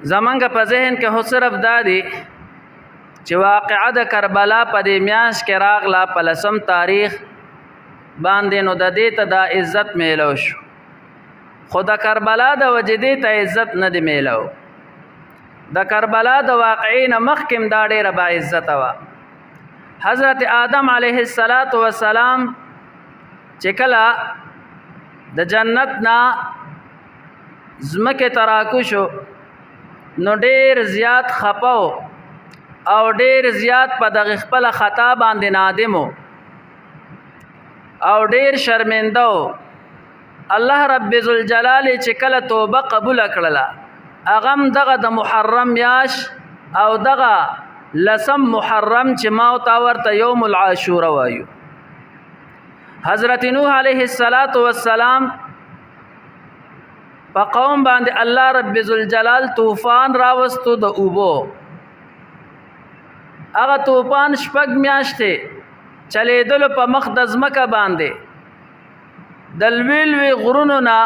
زمانګه په ذهن کې هو صرف دا دی چې واقعه د کربلا په دې میاشت کې راغله په 10 تاریخ باندې، نو د دې ته دا عزت میلو شو، خو د کربلا د وجې دې ته عزت نه دی میلو. د کربلا د واقعې نه مخکې دا ډېره با عزته وه. حضرت آدم علیه السلام چې کله د جنت نه ځمکې ته راکوشو نو ډېر زیات خپه او ډېر زیات په دغه خپله خطا باندې نادم او ډېر شرمنده و. الله رب ذوالجلال چې کله توبه قبوله کړله، هغه هم دغه د محرم میاشت او دغه 10 محرم چې ما ورته ورته یوم العاشوره وایو. حضرت نوح علیه السلام په قوم باندې الله رب ذوالجلال طوفان راوستو د اوبو. هغه طوفان 6 میاشتې چلیدلو په مخ د ځمکه باندې، د لوی لوی غرونو نه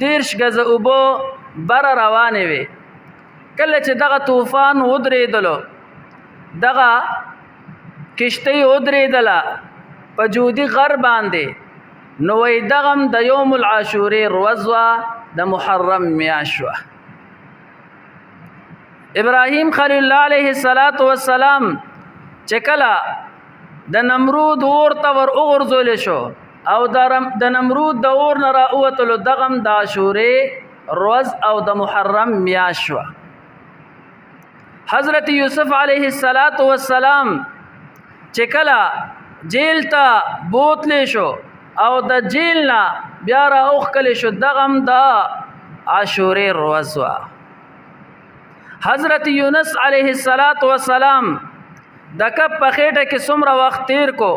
10 غزه اوبو بره روانې وې. کله چې دغه طوفان ودرېدلو، دغه کشتۍ ودرېدله په جودي غر باندې، نو وی دغم د یوم العاشورې ورځ وه، د محرم میاشت وه. ابراهیم خلیل الله علیه السلام چې کله د نمرود اور ته ور وغورځولی شو او د نمرود د اور نه راووتلو، دغم د عاشورې ورځ او د محرم میاشت وه. حضرت یوسف علیه السلام چې کله جیل ته بوتلی شو او د جیل نه بیا راوښکلی شو، دغم د عاشورې ورځ وه. حضرت یونس علیه السلام د کب په خېټه کې څومره وخت تیر کو،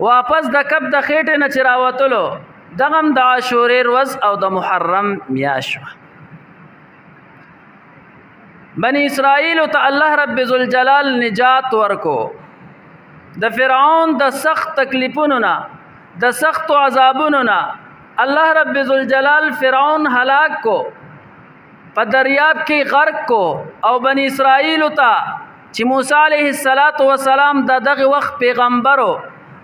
واپس د کب د خېټې نه چې راوتلو، دغم د عاشورې ورځ او د محرم میاشت وه. بني اسرائیلو ته الله رب ذوالجلال نجات ورکو د فرعون د سخت تکلیفونو نه، د سختو عذابونو نه. الله رب ذوالجلال فرعون هلاک کو، په دریاب کې غرق کو، او بني اسرائیلو ته چې موسی علیه السلام د دغه وخت پیغمبرو،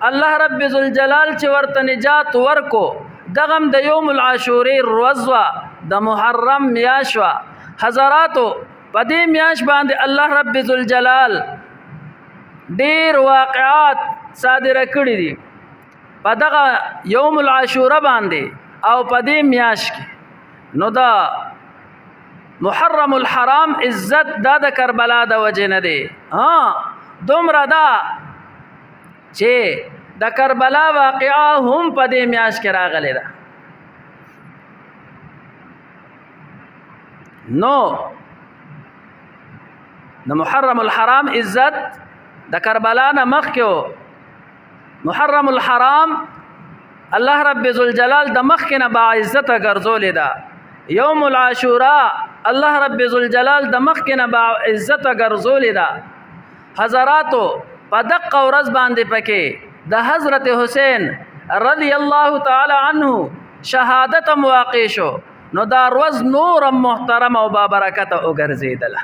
الله رب ذوالجلال چې ورته نجات ورکو، دغم د یوم العاشورې ورځ وه، د محرم میاشت وه. حضراتو په دې میاشت باندې الله رب ذوالجلال ډېر واقعات صادره کړي دي په دغه یوم العاشوره باندې او په دې میاشت کې. نو دا محرم الحرام عزت دا د کربلا د وجې نه دی. دومره دا چې د کربلا واقعه هم په دې میاشت کې راغلی ده. نو د محرم الحرام عزت د کربلا نه مخکې و. محرم الحرام الله رب ذوالجلال د مخکې نه باعزته ګرځولې ده. یوم العاشوره الله رب ذوالجلال د مخکې نه باعزته ګرځولې ده. حضراتو په دقه ورځ باندې پکې د حضرت حسین رضی الله تعالی عنه شهادت واقع شو، نو دا ورځ نور محترم او بابرکته وګرځېدله.